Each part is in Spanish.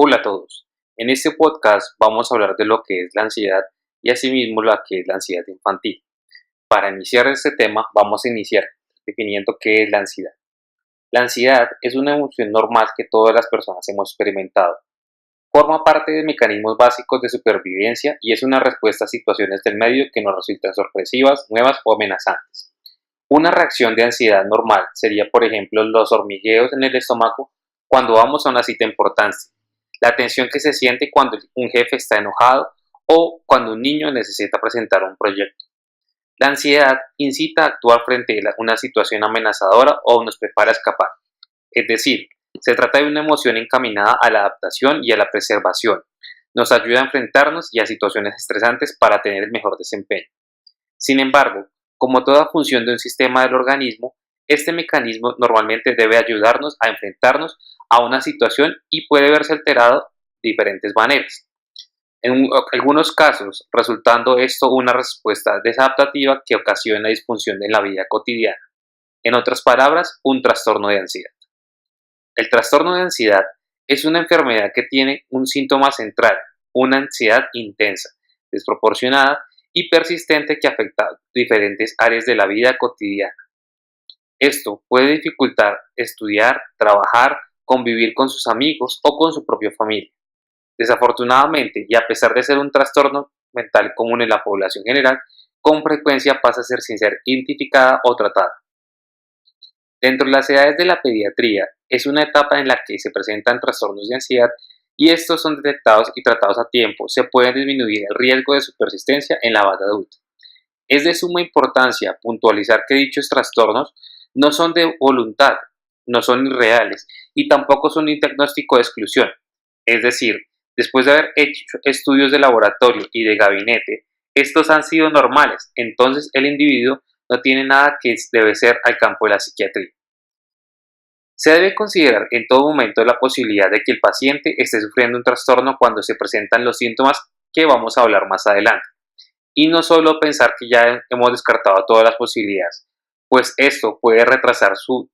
Hola a todos. En este podcast vamos a hablar de lo que es la ansiedad y asimismo la que es la ansiedad infantil. Para iniciar este tema vamos a iniciar definiendo qué es la ansiedad. La ansiedad es una emoción normal que todas las personas hemos experimentado. Forma parte de mecanismos básicos de supervivencia y es una respuesta a situaciones del medio que nos resultan sorpresivas, nuevas o amenazantes. Una reacción de ansiedad normal sería, por ejemplo, los hormigueos en el estómago cuando vamos a una cita importante, la tensión que se siente cuando un jefe está enojado o cuando un niño necesita presentar un proyecto. La ansiedad incita a actuar frente a una situación amenazadora o nos prepara a escapar. Es decir, se trata de una emoción encaminada a la adaptación y a la preservación. Nos ayuda a enfrentarnos y a situaciones estresantes para tener el mejor desempeño. Sin embargo, como toda función de un sistema del organismo, este mecanismo normalmente debe ayudarnos a enfrentarnos a una situación y puede verse alterado de diferentes maneras. En algunos casos, resultando esto una respuesta desadaptativa que ocasiona disfunción en la vida cotidiana. En otras palabras, un trastorno de ansiedad. El trastorno de ansiedad es una enfermedad que tiene un síntoma central, una ansiedad intensa, desproporcionada y persistente que afecta diferentes áreas de la vida cotidiana. Esto puede dificultar estudiar, trabajar, convivir con sus amigos o con su propia familia. Desafortunadamente, y a pesar de ser un trastorno mental común en la población general, con frecuencia pasa a ser sin ser identificada o tratada. Dentro de las edades de la pediatría, es una etapa en la que se presentan trastornos de ansiedad y estos son detectados y tratados a tiempo, se puede disminuir el riesgo de su persistencia en la edad adulta. Es de suma importancia puntualizar que dichos trastornos no son de voluntad, no son irreales y tampoco son un diagnóstico de exclusión. Es decir, después de haber hecho estudios de laboratorio y de gabinete, estos han sido normales, entonces el individuo no tiene nada que debe ser al campo de la psiquiatría. Se debe considerar en todo momento la posibilidad de que el paciente esté sufriendo un trastorno cuando se presentan los síntomas que vamos a hablar más adelante. Y no solo pensar que ya hemos descartado todas las posibilidades, pues esto puede retrasar su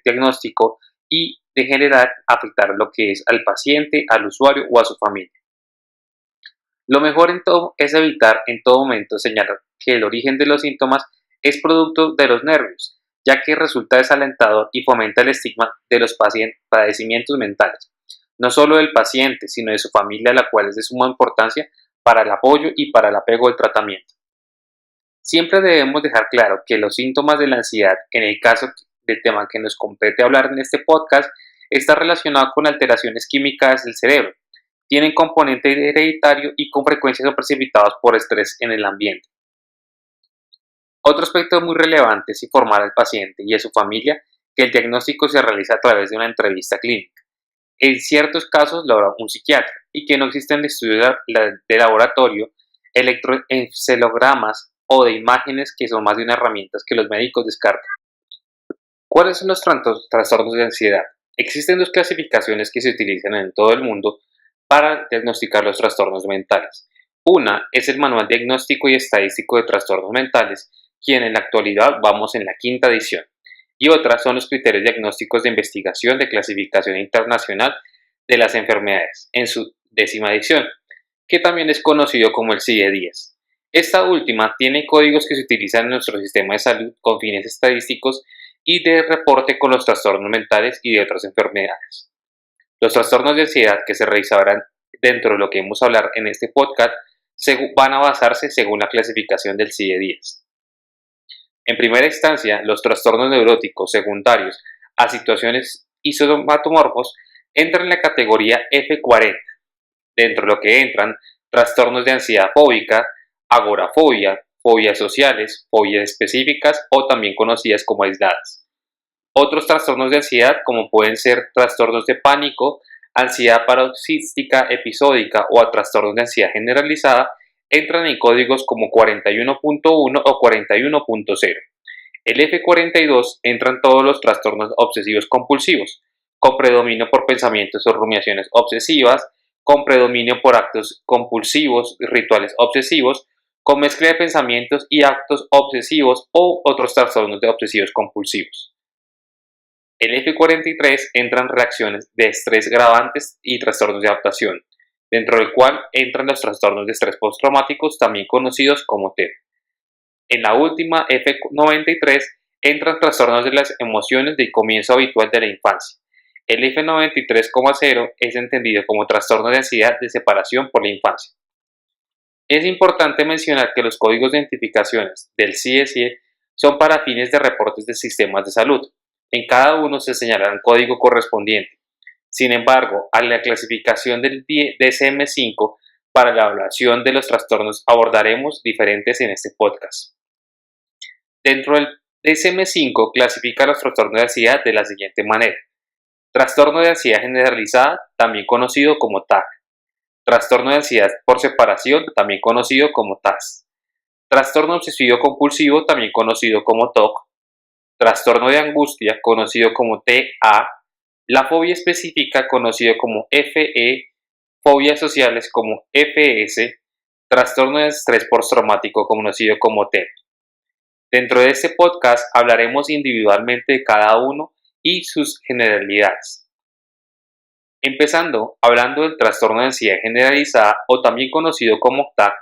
diagnóstico y de general afectar lo que es al paciente, al usuario o a su familia. Lo mejor en todo es evitar en todo momento señalar que el origen de los síntomas es producto de los nervios, ya que resulta desalentador y fomenta el estigma de los padecimientos mentales, no solo del paciente, sino de su familia, la cual es de suma importancia para el apoyo y para el apego al tratamiento. Siempre debemos dejar claro que los síntomas de la ansiedad, en el caso del tema que nos compete hablar en este podcast, está relacionado con alteraciones químicas del cerebro, tienen componente hereditario y con frecuencia son precipitados por estrés en el ambiente. Otro aspecto muy relevante es informar al paciente y a su familia que el diagnóstico se realiza a través de una entrevista clínica. En ciertos casos lo hará un psiquiatra y que no existen estudios de laboratorio, electroencefalogramas o de imágenes que son más de una herramienta que los médicos descartan. ¿Cuáles son los trastornos de ansiedad? Existen dos clasificaciones que se utilizan en todo el mundo para diagnosticar los trastornos mentales. Una es el Manual Diagnóstico y Estadístico de Trastornos Mentales, quien en la actualidad vamos en la quinta edición, y otra son los criterios diagnósticos de investigación de clasificación internacional de las enfermedades, en su 10ª edición, que también es conocido como el CIE-10. Esta última tiene códigos que se utilizan en nuestro sistema de salud con fines estadísticos y de reporte con los trastornos mentales y de otras enfermedades. Los trastornos de ansiedad que se revisarán dentro de lo que vamos a hablar en este podcast van a basarse según la clasificación del CIE-10. En primera instancia, los trastornos neuróticos secundarios a situaciones isomatomorfos entran en la categoría F40, dentro de lo que entran trastornos de ansiedad fóbica, agorafobia, fobias sociales, fobias específicas o también conocidas como aisladas. Otros trastornos de ansiedad, como pueden ser trastornos de pánico, ansiedad paroxística episódica o trastornos de ansiedad generalizada, entran en códigos como 41.1 o 41.0. El F42 entran todos los trastornos obsesivos compulsivos, con predominio por pensamientos o rumiaciones obsesivas, con predominio por actos compulsivos y rituales obsesivos, con mezcla de pensamientos y actos obsesivos o otros trastornos de obsesivos compulsivos. El F43 entra en reacciones de estrés gravantes y trastornos de adaptación, dentro del cual entran los trastornos de estrés postraumáticos, también conocidos como TEP. En la última, F93, entran trastornos de las emociones del comienzo habitual de la infancia. El F93,0 es entendido como trastorno de ansiedad de separación por la infancia. Es importante mencionar que los códigos de identificaciones del CSIE son para fines de reportes de sistemas de salud. En cada uno se señalará un código correspondiente. Sin embargo, a la clasificación del DSM-5 para la evaluación de los trastornos abordaremos diferentes en este podcast. Dentro del DSM-5 clasifica los trastornos de ansiedad de la siguiente manera. Trastorno de ansiedad generalizada, también conocido como TAG. Trastorno de ansiedad por separación, también conocido como TAS. Trastorno obsesivo compulsivo, también conocido como TOC. Trastorno de angustia, conocido como TA. La fobia específica, conocido como FE. Fobias sociales como FS. Trastorno de estrés postraumático, conocido como TEP. Dentro de este podcast hablaremos individualmente de cada uno y sus generalidades. Empezando hablando del trastorno de ansiedad generalizada o también conocido como TAC,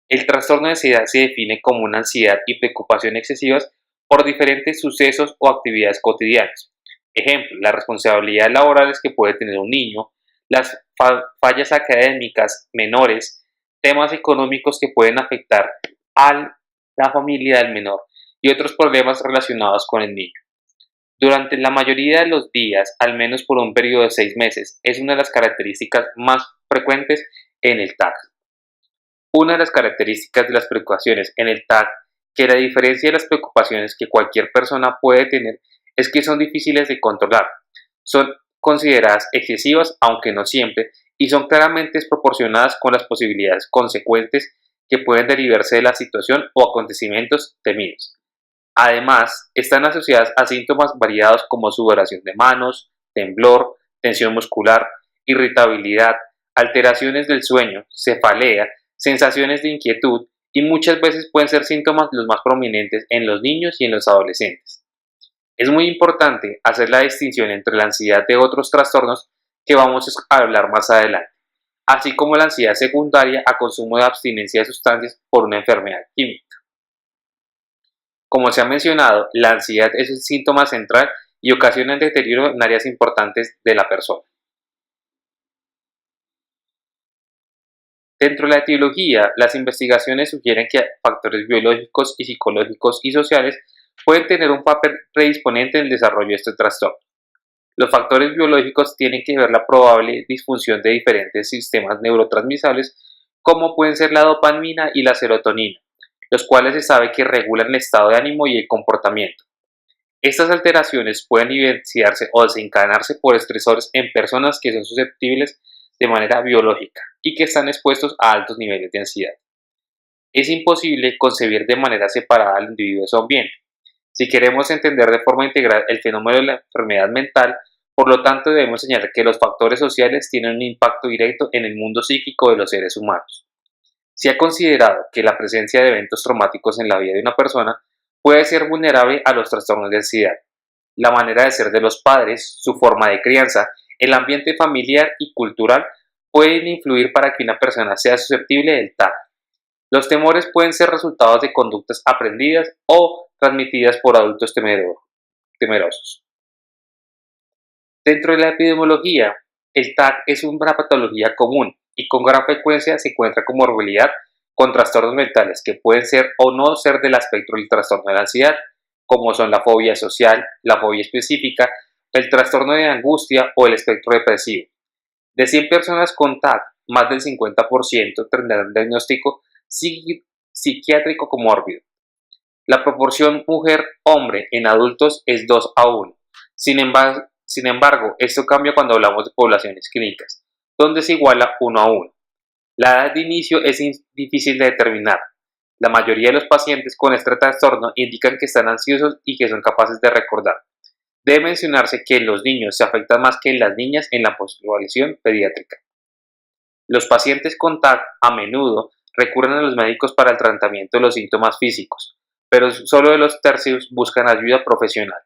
el trastorno de ansiedad se define como una ansiedad y preocupación excesivas por diferentes sucesos o actividades cotidianas. Ejemplo, las responsabilidades laborales que puede tener un niño, las fallas académicas menores, temas económicos que pueden afectar a la familia del menor y otros problemas relacionados con el niño. Durante la mayoría de los días, al menos por un periodo de 6 meses, es una de las características más frecuentes en el TAC. Una de las características de las preocupaciones en el TAC, que la diferencia de las preocupaciones que cualquier persona puede tener, es que son difíciles de controlar. Son consideradas excesivas, aunque no siempre, y son claramente desproporcionadas con las posibilidades consecuentes que pueden derivarse de la situación o acontecimientos temidos. Además, están asociadas a síntomas variados como sudoración de manos, temblor, tensión muscular, irritabilidad, alteraciones del sueño, cefalea, sensaciones de inquietud y muchas veces pueden ser síntomas los más prominentes en los niños y en los adolescentes. Es muy importante hacer la distinción entre la ansiedad de otros trastornos que vamos a hablar más adelante, así como la ansiedad secundaria a consumo de abstinencia de sustancias por una enfermedad química. Como se ha mencionado, la ansiedad es un síntoma central y ocasiona el deterioro en áreas importantes de la persona. Dentro de la etiología, las investigaciones sugieren que factores biológicos y psicológicos y sociales pueden tener un papel predisponente en el desarrollo de este trastorno. Los factores biológicos tienen que ver la probable disfunción de diferentes sistemas neurotransmisores, como pueden ser la dopamina y la serotonina, los cuales se sabe que regulan el estado de ánimo y el comportamiento. Estas alteraciones pueden evidenciarse o desencadenarse por estresores en personas que son susceptibles de manera biológica y que están expuestos a altos niveles de ansiedad. Es imposible concebir de manera separada al individuo de su ambiente. Si queremos entender de forma integral el fenómeno de la enfermedad mental, por lo tanto debemos señalar que los factores sociales tienen un impacto directo en el mundo psíquico de los seres humanos. Se ha considerado que la presencia de eventos traumáticos en la vida de una persona puede ser vulnerable a los trastornos de ansiedad. La manera de ser de los padres, su forma de crianza, el ambiente familiar y cultural pueden influir para que una persona sea susceptible del TAC. Los temores pueden ser resultados de conductas aprendidas o transmitidas por adultos temerosos. Dentro de la epidemiología, el TAC es una patología común y con gran frecuencia se encuentra comorbilidad con trastornos mentales que pueden ser o no ser del espectro del trastorno de la ansiedad, como son la fobia social, la fobia específica, el trastorno de angustia o el espectro depresivo. De 100 personas con TAC, más del 50% tendrán diagnóstico psiquiátrico comórbido. La proporción mujer-hombre en adultos es 2 a 1. Sin embargo, esto cambia cuando hablamos de poblaciones clínicas, donde se iguala 1 a 1. La edad de inicio es difícil de determinar. La mayoría de los pacientes con este trastorno indican que están ansiosos y que son capaces de recordar. Debe mencionarse que en los niños se afecta más que en las niñas en la población pediátrica. Los pacientes con TAC a menudo recurren a los médicos para el tratamiento de los síntomas físicos, pero solo de los tercios buscan ayuda profesional.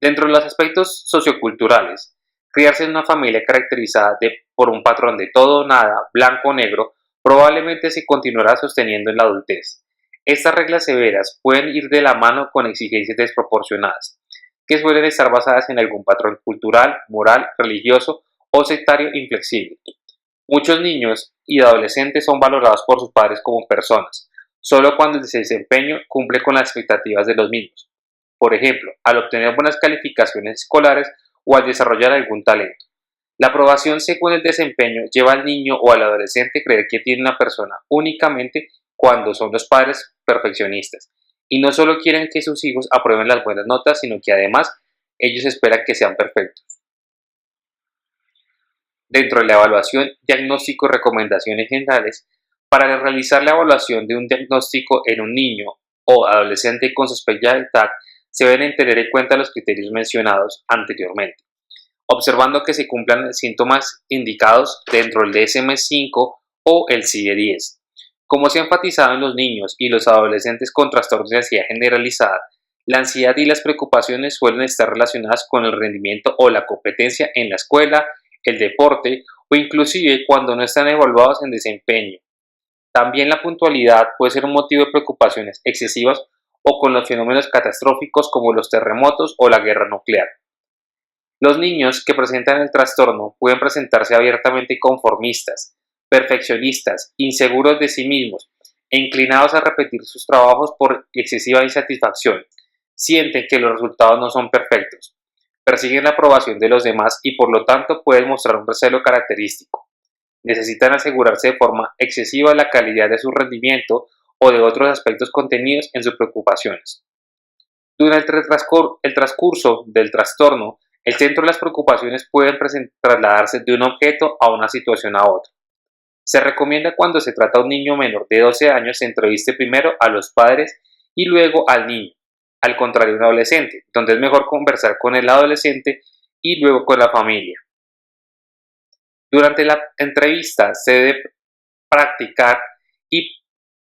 Dentro de los aspectos socioculturales, criarse en una familia caracterizada por un patrón de todo o nada, blanco o negro, probablemente se continuará sosteniendo en la adultez. Estas reglas severas pueden ir de la mano con exigencias desproporcionadas, que suelen estar basadas en algún patrón cultural, moral, religioso o sectario inflexible. Muchos niños y adolescentes son valorados por sus padres como personas, solo cuando el desempeño cumple con las expectativas de los mismos. Por ejemplo, al obtener buenas calificaciones escolares o al desarrollar algún talento. La aprobación según el desempeño lleva al niño o al adolescente a creer que tiene una persona únicamente cuando son los padres perfeccionistas, y no solo quieren que sus hijos aprueben las buenas notas, sino que además ellos esperan que sean perfectos. Dentro de la evaluación, diagnóstico y recomendaciones generales, para realizar la evaluación de un diagnóstico en un niño o adolescente con sospecha de TAC, se deben tener en cuenta los criterios mencionados anteriormente, observando que se cumplan síntomas indicados dentro del DSM-5 o el CIE-10. Como se ha enfatizado en los niños y los adolescentes con trastornos de ansiedad generalizada, la ansiedad y las preocupaciones suelen estar relacionadas con el rendimiento o la competencia en la escuela, el deporte o inclusive cuando no están evaluados en desempeño. También la puntualidad puede ser un motivo de preocupaciones excesivas o con los fenómenos catastróficos como los terremotos o la guerra nuclear. Los niños que presentan el trastorno pueden presentarse abiertamente conformistas, perfeccionistas, inseguros de sí mismos e inclinados a repetir sus trabajos por excesiva insatisfacción. Sienten que los resultados no son perfectos, persiguen la aprobación de los demás y por lo tanto pueden mostrar un recelo característico. Necesitan asegurarse de forma excesiva la calidad de su rendimiento o de otros aspectos contenidos en sus preocupaciones. Durante el transcurso del trastorno, el centro de las preocupaciones pueden trasladarse de un objeto a una situación a otra. Se recomienda cuando se trata de un niño menor de 12 años se entreviste primero a los padres y luego al niño, al contrario de un adolescente, donde es mejor conversar con el adolescente y luego con la familia. Durante la entrevista se debe practicar y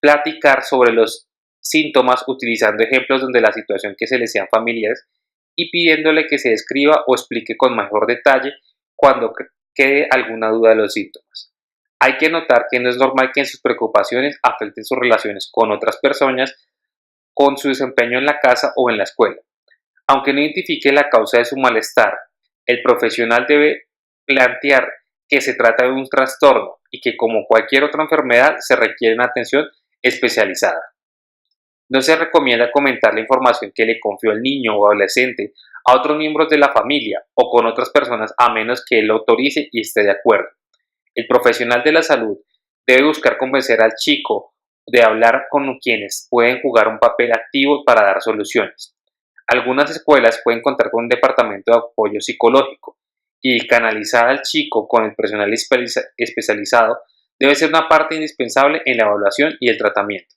platicar sobre los síntomas utilizando ejemplos donde la situación que se les sean familiares y pidiéndole que se describa o explique con mayor detalle cuando quede alguna duda de los síntomas. Hay que notar que no es normal que en sus preocupaciones afecten sus relaciones con otras personas, con su desempeño en la casa o en la escuela. Aunque no identifique la causa de su malestar, el profesional debe plantear que se trata de un trastorno y que como cualquier otra enfermedad se requiere una atención especializada. No se recomienda comentar la información que le confió el niño o adolescente a otros miembros de la familia o con otras personas a menos que él lo autorice y esté de acuerdo. El profesional de la salud debe buscar convencer al chico de hablar con quienes pueden jugar un papel activo para dar soluciones. Algunas escuelas pueden contar con un departamento de apoyo psicológico y canalizar al chico con el personal especializado debe ser una parte indispensable en la evaluación y el tratamiento.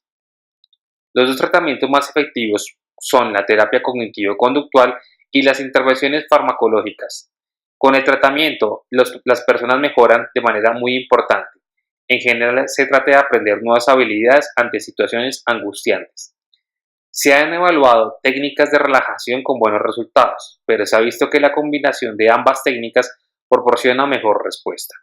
Los dos tratamientos más efectivos son la terapia cognitivo-conductual y las intervenciones farmacológicas. Con el tratamiento, las personas mejoran de manera muy importante. En general, se trata de aprender nuevas habilidades ante situaciones angustiantes. Se han evaluado técnicas de relajación con buenos resultados, pero se ha visto que la combinación de ambas técnicas proporciona mejor respuesta.